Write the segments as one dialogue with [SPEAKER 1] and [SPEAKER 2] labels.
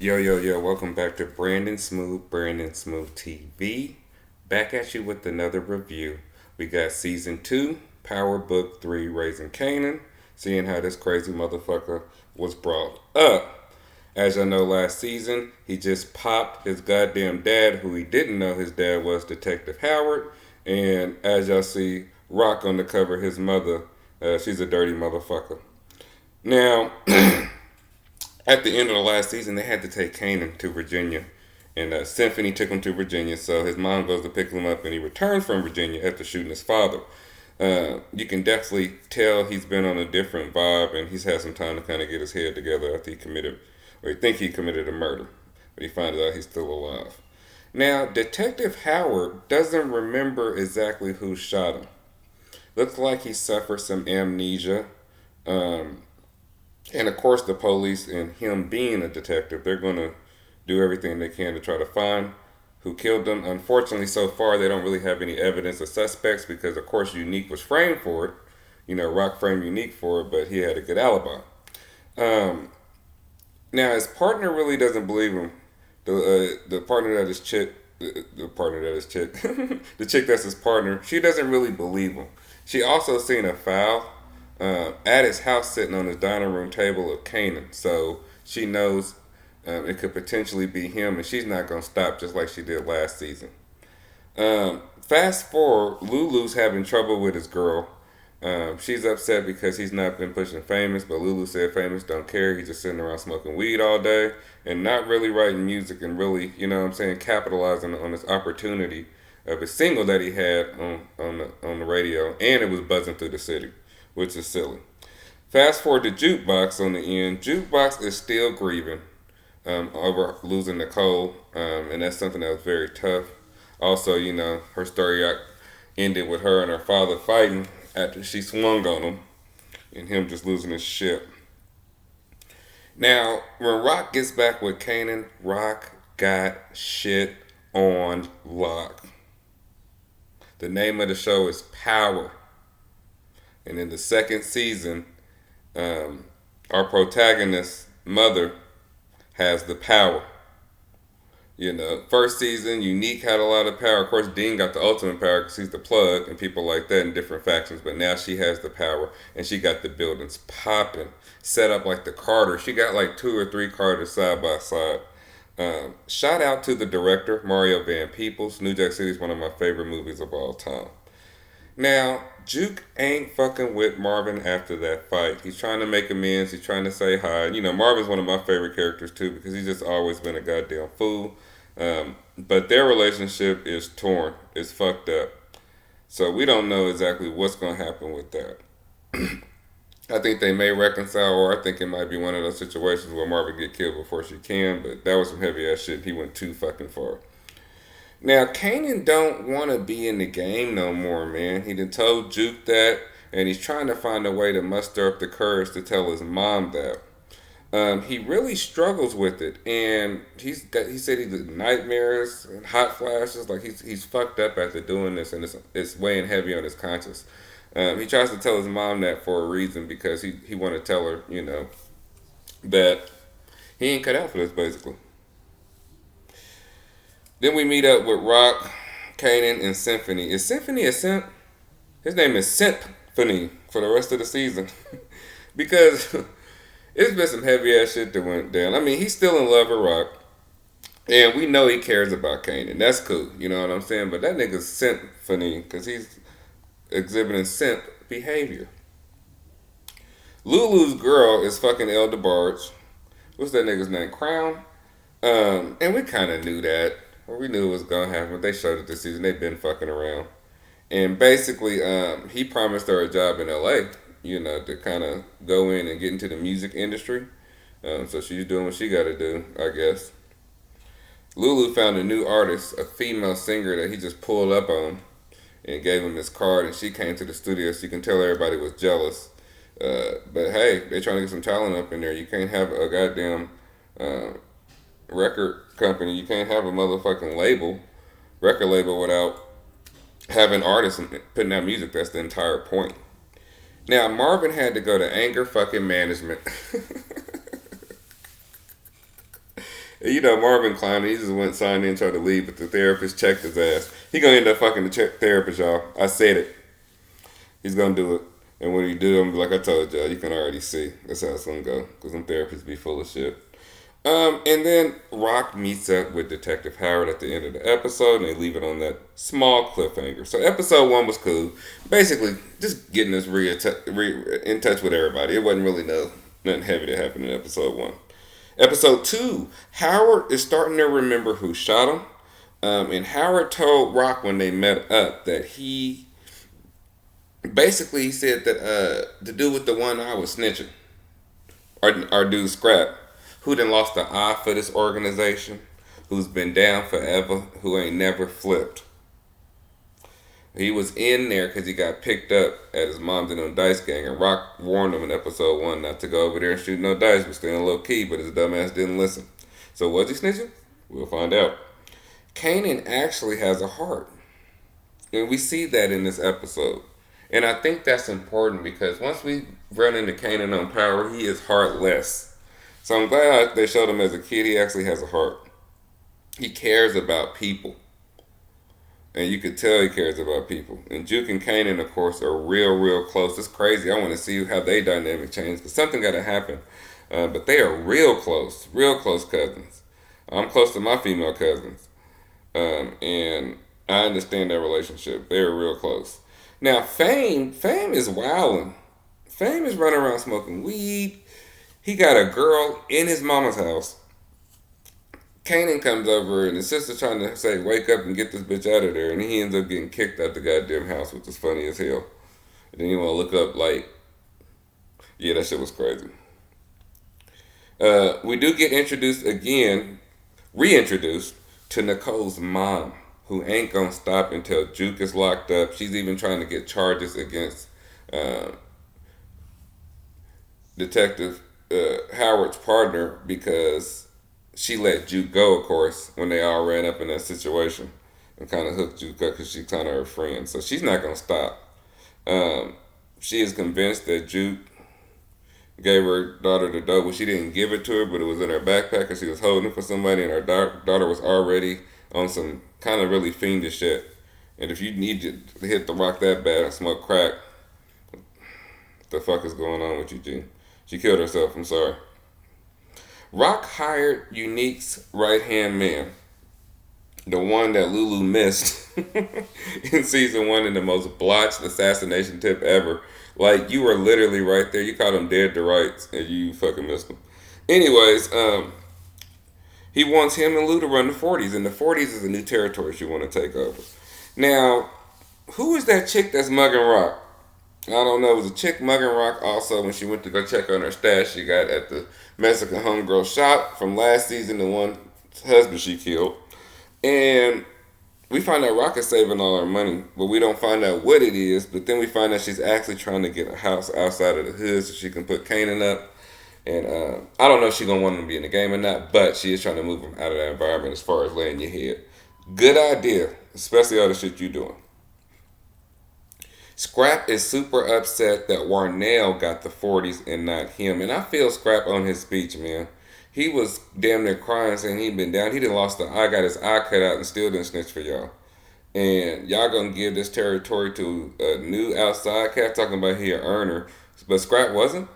[SPEAKER 1] Yo, yo, yo, welcome back to Brandon Smooth TV. Back at you with another review. We got Season 2, Power Book 3, Raising Kanan, seeing how this crazy motherfucker was brought up. As y'all know, last season, he just popped his goddamn dad, who he didn't know his dad was Detective Howard. And as y'all see, Rock on the cover, his mother, she's a dirty motherfucker. Now, at the end of the last season, they had to take Kanan to Virginia. And Symphony took him to Virginia, so his mom goes to pick him up, and he returns from Virginia after shooting his father. You can definitely tell he's been on a different vibe, and he's had some time to kind of get his head together after he committed, or he think he committed a murder, but he finds out he's still alive. Now, Detective Howard doesn't remember exactly who shot him. Looks like he suffered some amnesia. Um, and of course, the police and him being a detective, they're going to do everything they can to try to find who killed them. Unfortunately, so far, they don't really have any evidence of suspects because, of course, Unique was framed for it. You know, Rock framed Unique for it, but he had a good alibi. Um, Now, his partner really doesn't believe him. The partner that is chick, the partner that is chick, the chick that's his partner, she doesn't really believe him. She also seen a file at his house sitting on his dining room table of Kanan. So she knows it could potentially be him, and she's not going to stop just like she did last season. Fast forward, Lulu's having trouble with his girl. She's upset because he's not been pushing Famous, but Lulu said Famous don't care. He's just sitting around smoking weed all day and not really writing music and really, you know what I'm saying, capitalizing on this opportunity of a single that he had on the radio, and it was buzzing through the city, which is silly. Fast forward to Jukebox on the end. Jukebox is still grieving over losing Nicole, and that's something that was very tough. Also, you know, her story ended with her and her father fighting after she swung on him and him just losing his shit. Now, when Rock gets back with Kanan, Rock got shit on lock. The name of the show is Power. And in the second season, our protagonist's mother has the power. You know, first season, Unique had a lot of power. Of course, Dean got the ultimate power because he's the plug and people like that in different factions. But now she has the power and she got the buildings popping, set up like the Carter. She got like 2 or 3 Carters side by side. Shout out to the director, Mario Van Peebles. New Jack City is one of my favorite movies of all time. Now, Juke ain't fucking with Marvin after that fight. He's trying to make amends. He's trying to say hi. You know, Marvin's one of my favorite characters too because he's just always been a goddamn fool. But their relationship is torn. It's fucked up. So we don't know exactly what's going to happen with that. I think they may reconcile, or I think it might be one of those situations where Marvin get killed before she can. But that was some heavy ass shit. He went too fucking far. Now, Kanan don't want to be in the game no more, man. He done told Juke that, and he's trying to find a way to muster up the courage to tell his mom that. He really struggles with it, and he said he did nightmares and hot flashes. Like he's fucked up after doing this, and it's weighing heavy on his conscience. He tries to tell his mom that for a reason because he want to tell her, you know, that he ain't cut out for this, basically. Then we meet up with Rock, Kanan, and Symphony. Is Symphony a simp? His name is Symphony for the rest of the season. Because it's been some heavy ass shit that went down. I mean, he's still in love with Rock. And we know he cares about Kanan. That's cool. You know what I'm saying? But that nigga's Symphony because he's exhibiting simp behavior. Lulu's girl is fucking El DeBarge. What's that nigga's name? Crown? And we kind of knew that. Well, we knew it was gonna happen. They showed it this season. They've been fucking around, and basically, he promised her a job in L.A. You know, to kind of go in and get into the music industry. So she's doing what she got to do, I guess. Lulu found a new artist, a female singer that he just pulled up on, and gave him his card. And she came to the studio, so you can tell everybody was jealous. But hey, they trying to get some talent up in there. You can't have a goddamn record company. You can't have a motherfucking record label, without having artists and putting out music. That's the entire point. Now, Marvin had to go to anger fucking management. You know, Marvin Klein, he just went signed in, tried to leave, but the therapist checked his ass. He gonna end up fucking the therapist, y'all. I said it. He's gonna do it. And when he do, I'm like I told y'all, you can already see. That's how it's gonna go. Because them therapists be full of shit. And then Rock meets up with Detective Howard at the end of the episode, and they leave it on that small cliffhanger. So episode 1 was cool. Basically, just getting us in touch with everybody. It wasn't really nothing heavy that happened in episode 1. Episode 2, Howard is starting to remember who shot him. And Howard told Rock when they met up that he said that the dude with the one eye was snitching. Our dude Scrap, who done lost the eye for this organization, who's been down forever, who ain't never flipped. He was in there because he got picked up at his mom's in them dice gang, and Rock warned him in episode 1 not to go over there and shoot no dice, but staying low key, but his dumbass didn't listen. So was he snitching? We'll find out. Kanan actually has a heart. And we see that in this episode. And I think that's important because once we run into Kanan on Power, he is heartless. So I'm glad they showed him as a kid he actually has a heart. He cares about people. And you could tell he cares about people. And Juke and Kanan, of course, are real close. It's crazy. I want to see how they dynamic change because something got to happen. But they are real close cousins. I'm close to my female cousins. And I understand their relationship. They're real close. Now, Fame is wilding. Fame is running around smoking weed. He got a girl in his mama's house. Kanan comes over and his sister trying to say, wake up and get this bitch out of there. And he ends up getting kicked out the goddamn house, which is funny as hell. And then you want to look up, like, yeah, that shit was crazy. We do get reintroduced to Nicole's mom, who ain't gonna stop until Juke is locked up. She's even trying to get charges against Detective Howard's partner because she let Juke go, of course, when they all ran up in that situation and kind of hooked Juke up because she's kind of her friend. So she's not gonna stop. She is convinced that Juke gave her daughter the dope. Well, she didn't give it to her, but it was in her backpack because she was holding it for somebody, and her daughter was already on some kind of really fiendish shit. And if you need to hit the rock that bad and smoke crack, what the fuck is going on with you, G? She killed herself, I'm sorry. Rock hired Unique's right-hand man, the one that Lulu missed in season 1 in the most blotched assassination tip ever. Like, you were literally right there. You caught him dead to rights, and you fucking missed him. Anyways, he wants him and Lou to run the 40s, and the 40s is a new territory she want to take over. Now, who is that chick that's mugging Rock? I don't know. It was a chick mugging Rock also when she went to go check on her stash she got at the Mexican homegirl shop from last season, the one husband she killed. And we find out Rock is saving all her money, but we don't find out what it is. But then we find out she's actually trying to get a house outside of the hood so she can put Kanan up. And I don't know if she's going to want him to be in the game or not, but she is trying to move him out of that environment as far as laying your head. Good idea, especially all the shit you doing. Scrap is super upset that Warnell got the 40s and not him. And I feel Scrap on his speech, man. He was damn near crying saying he'd been down. He done lost the eye, got his eye cut out and still didn't snitch for y'all. And y'all gonna give this territory to a new outside cat talking about he an earner. But Scrap wasn't?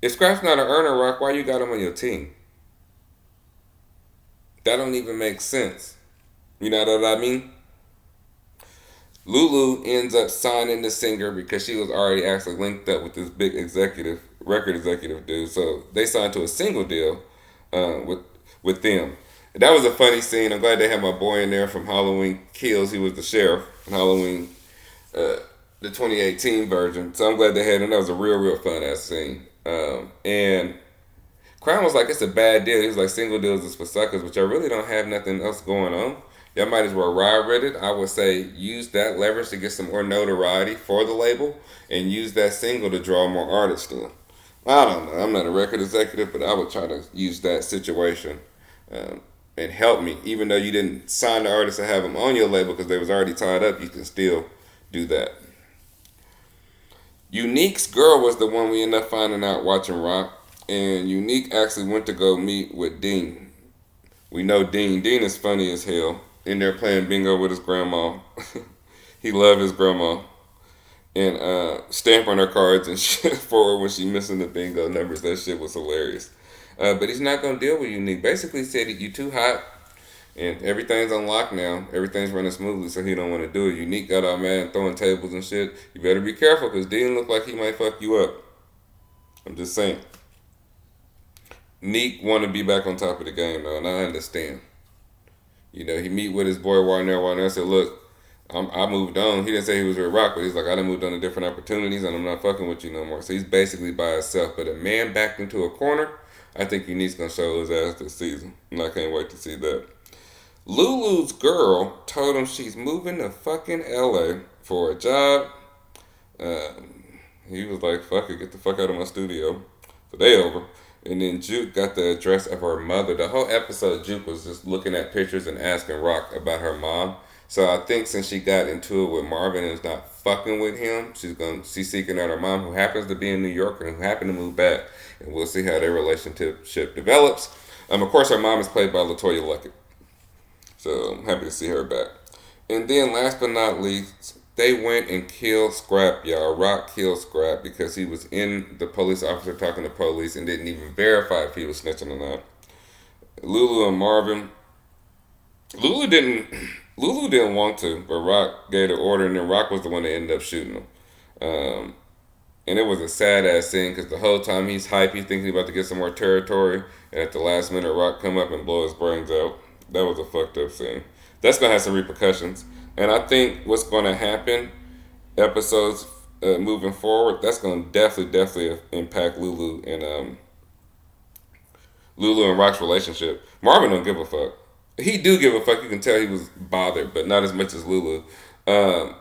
[SPEAKER 1] If Scrap's not an earner, Rock, why you got him on your team? That don't even make sense. You know what I mean? Lulu ends up signing the singer because she was already actually linked up with this big record executive dude. So they signed to a single deal with them. And that was a funny scene. I'm glad they had my boy in there from Halloween Kills. He was the sheriff in Halloween, the 2018 version. So I'm glad they had him. That was a real fun ass scene. And Crown was like, it's a bad deal. He was like, single deals is for suckers, which I really don't have nothing else going on. Y'all might as well ride with it. I would say use that leverage to get some more notoriety for the label and use that single to draw more artists in. I don't know. I'm not a record executive, but I would try to use that situation and help me. Even though you didn't sign the artist to have them on your label because they was already tied up, you can still do that. Unique's girl was the one we ended up finding out watching Rock. And Unique actually went to go meet with Dean. We know Dean. Dean is funny as hell. In there playing bingo with his grandma. He loved his grandma. And stamping her cards and shit for her when she missing the bingo numbers. That shit was hilarious. But he's not gonna deal with Unique. Basically said that you too hot and everything's unlocked now. Everything's running smoothly, so he don't want to do it. Unique got all mad and throwing tables and shit. You better be careful because Dean look like he might fuck you up. I'm just saying. Neek want to be back on top of the game though, and I understand. You know, he meet with his boy Warner. Warner said, "Look, I moved on." He didn't say he was with Rock, but he's like, "I done moved on to different opportunities, and I'm not fucking with you no more." So he's basically by himself. But a man backed into a corner, I think Unique's gonna show his ass this season, and I can't wait to see that. Lulu's girl told him she's moving to fucking LA for a job. Uh, he was like, "Fuck it, get the fuck out of my studio." So they over. And then Juke got the address of her mother. The whole episode, Juke was just looking at pictures and asking Rock about her mom. So I think since she got into it with Marvin and is not fucking with him, she's seeking out her mom, who happens to be in New York and who happened to move back. And we'll see how their relationship develops. Of course, her mom is played by Latoya Luckett. So I'm happy to see her back. And then last but not least, they went and killed Scrap, y'all. Rock killed Scrap because he was in the police officer talking to police and didn't even verify if he was snitching or not. Lulu and Marvin. Lulu didn't Lulu didn't want to, but Rock gave the order, and then Rock was the one that ended up shooting him. And it was a sad ass scene because the whole time he's hype, he's thinking he's about to get some more territory, and at the last minute, Rock come up and blow his brains out. That was a fucked up scene. That's gonna have some repercussions, and I think what's gonna happen, episodes moving forward, that's gonna definitely impact Lulu and Rock's relationship. Marvin don't give a fuck. He do give a fuck. You can tell he was bothered, but not as much as Lulu. Um,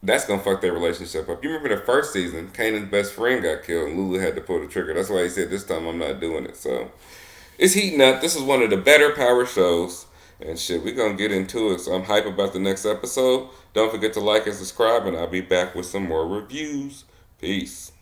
[SPEAKER 1] that's gonna fuck their relationship up. You remember the first season, Kanan's best friend got killed, and Lulu had to pull the trigger. That's why he said this time I'm not doing it. So it's heating up. This is one of the better power shows. And shit, we're gonna get into it. So I'm hype about the next episode. Don't forget to like and subscribe, and I'll be back with some more reviews. Peace.